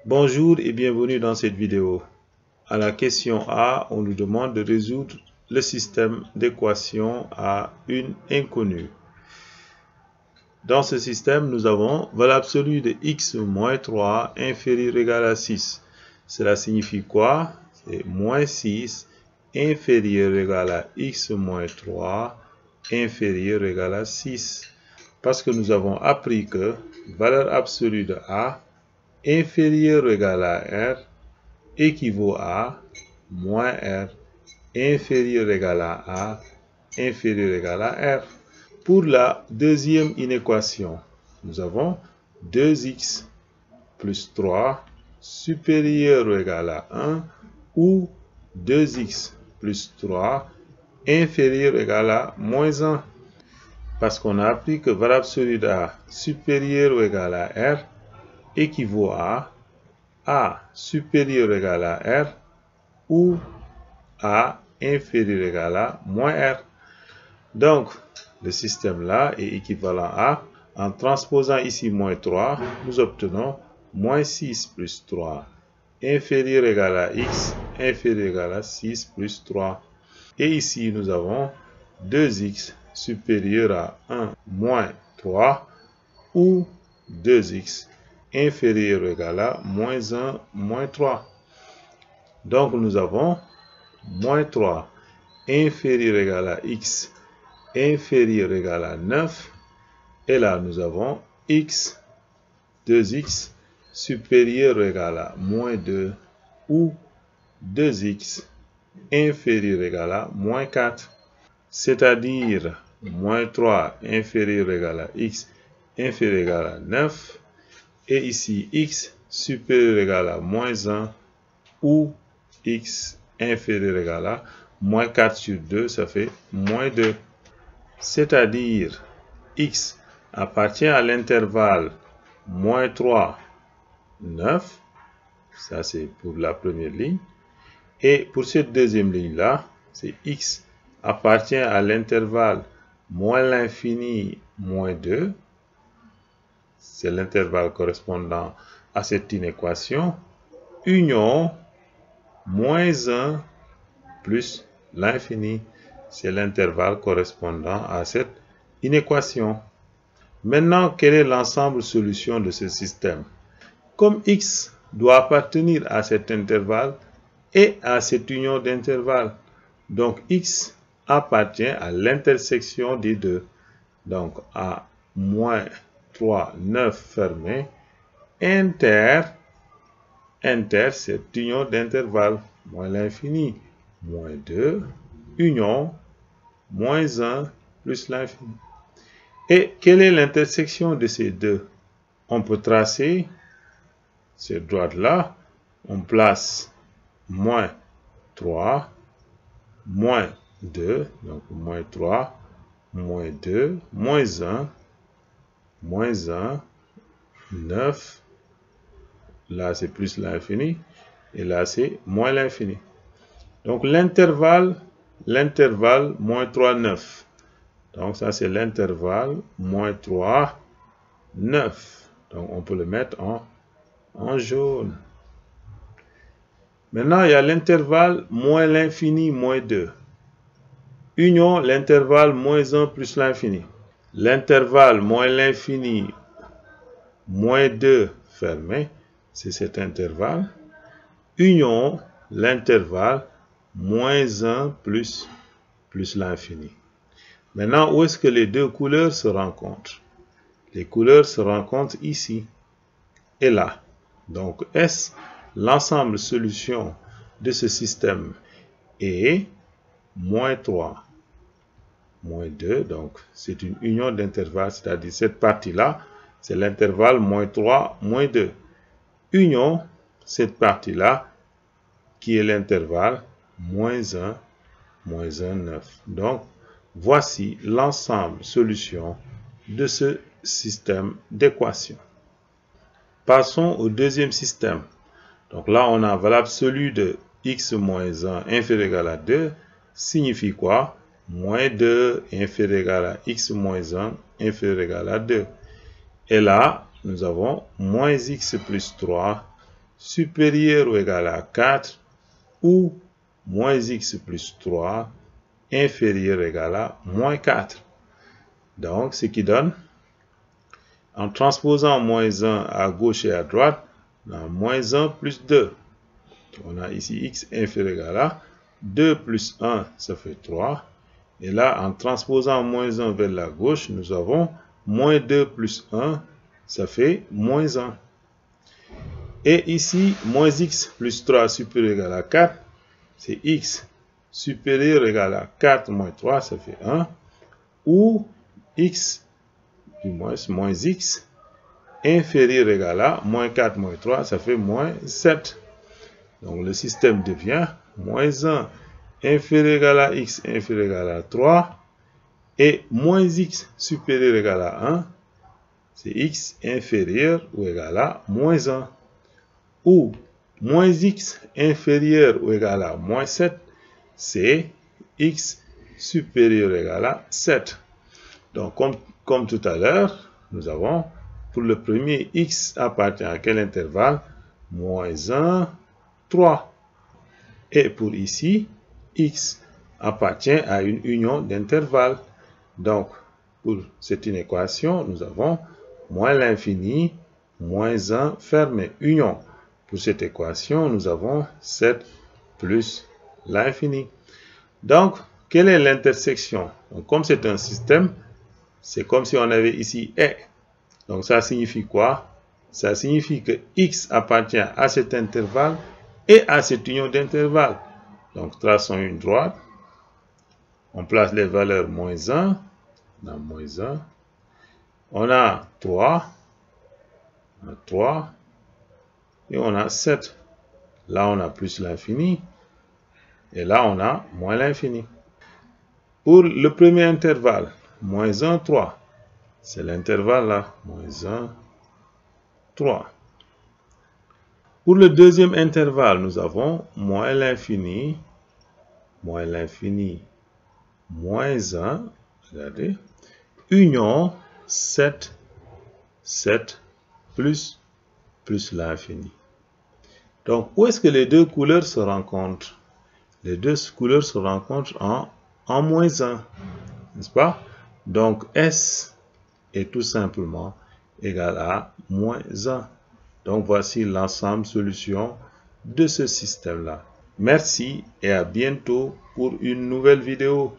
Bonjour et bienvenue dans cette vidéo. À la question A, on nous demande de résoudre le système d'équation à une inconnue. Dans ce système, nous avons valeur absolue de x moins 3 inférieur ou égal à 6. Cela signifie quoi? C'est moins 6 inférieur ou égal à x moins 3 inférieur ou égal à 6. Parce que nous avons appris que valeur absolue de A inférieur ou égal à R équivaut à moins R inférieur ou égal à A inférieur ou égal à R. Pour la deuxième inéquation, nous avons 2x plus 3 supérieur ou égal à 1 ou 2x plus 3 inférieur ou égal à moins 1. Parce qu'on a appris que valeur absolue de A supérieur ou égal à R équivaut à A supérieur ou égal à R ou A inférieur ou égal à moins R. Donc, le système-là est équivalent à, en transposant ici moins 3, nous obtenons moins 6 plus 3 inférieur ou égal à x inférieur ou égal à 6 plus 3. Et ici, nous avons 2x supérieur à 1 moins 3 ou 2x inférieur ou égal à moins 1 moins 3. Donc, nous avons moins 3 inférieur ou égal à x inférieur ou égal à 9. Et là, nous avons x, 2x supérieur ou égal à moins 2 ou 2x inférieur ou égal à moins 4. C'est-à-dire moins 3 inférieur ou égal à x inférieur ou égal à 9. Et ici, x supérieur ou égal à moins 1 ou x inférieur ou égal à moins 4 sur 2, ça fait moins 2. C'est-à-dire x appartient à l'intervalle moins 3, 9. Ça, c'est pour la première ligne. Et pour cette deuxième ligne-là, c'est x appartient à l'intervalle moins l'infini, moins 2. C'est l'intervalle correspondant à cette inéquation. Union moins 1 plus l'infini. C'est l'intervalle correspondant à cette inéquation. Maintenant, quel est l'ensemble solution de ce système? Comme x doit appartenir à cet intervalle et à cette union d'intervalles, donc x appartient à l'intersection des deux. Donc, à moins 3, 9 fermé, inter cette union d'intervalles, moins l'infini, moins 2, union, moins 1 plus l'infini. Et quelle est l'intersection de ces deux? On peut tracer cette droite-là, on place moins 3, moins 2, donc moins 3, moins 2, moins 1, 9, là c'est plus l'infini, et là c'est moins l'infini. Donc l'intervalle moins 3, 9. Donc ça c'est l'intervalle moins 3, 9. Donc on peut le mettre en jaune. Maintenant il y a l'intervalle moins l'infini, moins 2. Union l'intervalle moins 1 plus l'infini. L'intervalle moins l'infini, moins 2 fermé, c'est cet intervalle. Union l'intervalle moins 1 plus l'infini. Maintenant, où est-ce que les deux couleurs se rencontrent? Les couleurs se rencontrent ici et là. Donc, est-ce l'ensemble solution de ce système est moins 3, moins 2. Donc, c'est une union d'intervalles, c'est-à-dire cette partie-là, c'est l'intervalle moins 3, moins 2. Union, cette partie-là, qui est l'intervalle moins 1, 9. Donc, voici l'ensemble solution de ce système d'équation. Passons au deuxième système. Donc là, on a valeur absolue de x moins 1 inférieur ou égal à 2. Signifie quoi? Moins 2 inférieur ou égal à x moins 1 inférieur ou égal à 2. Et là, nous avons moins x plus 3 supérieur ou égal à 4 ou moins x plus 3 inférieur ou égal à moins 4. Donc, ce qui donne, en transposant moins 1 à gauche et à droite, on a moins 1 plus 2. On a ici x inférieur ou égal à 2 plus 1, ça fait 3. Et là, en transposant moins 1 vers la gauche, nous avons moins 2 plus 1, ça fait moins 1. Et ici, moins x plus 3 supérieur ou égal à 4, c'est x supérieur ou égal à 4 moins 3, ça fait 1. Ou x, du moins x, inférieur ou égal à moins 4 moins 3, ça fait moins 7. Donc le système devient moins 1 inférieur ou égal à x inférieur ou égal à 3 et moins x supérieur ou égal à 1, c'est x inférieur ou égal à moins 1. Ou moins x inférieur ou égal à moins 7, c'est x supérieur ou égal à 7. Donc comme tout à l'heure, nous avons pour le premier x appartient à quel intervalle? Moins 1, 3. Et pour ici, x appartient à une union d'intervalles. Donc, pour cette équation, nous avons moins l'infini, moins 1 fermé, union. Pour cette équation, nous avons 7 plus l'infini. Donc, quelle est l'intersection? Comme c'est un système, c'est comme si on avait ici et. Donc, ça signifie quoi? Ça signifie que x appartient à cet intervalle et à cette union d'intervalles. Donc, traçons une droite. On place les valeurs moins 1. On a moins 1. On a 3. On a 3. Et on a 7. Là, on a plus l'infini. Et là, on a moins l'infini. Pour le premier intervalle, moins 1, 3. C'est l'intervalle là. Moins 1, 3. Pour le deuxième intervalle, nous avons moins l'infini, moins 1, regardez, union 7, 7 plus l'infini. Donc, où est-ce que les deux couleurs se rencontrent? Les deux couleurs se rencontrent en moins 1, n'est-ce pas? Donc, S est tout simplement égal à moins 1. Donc, voici l'ensemble solution de ce système-là. Merci et à bientôt pour une nouvelle vidéo.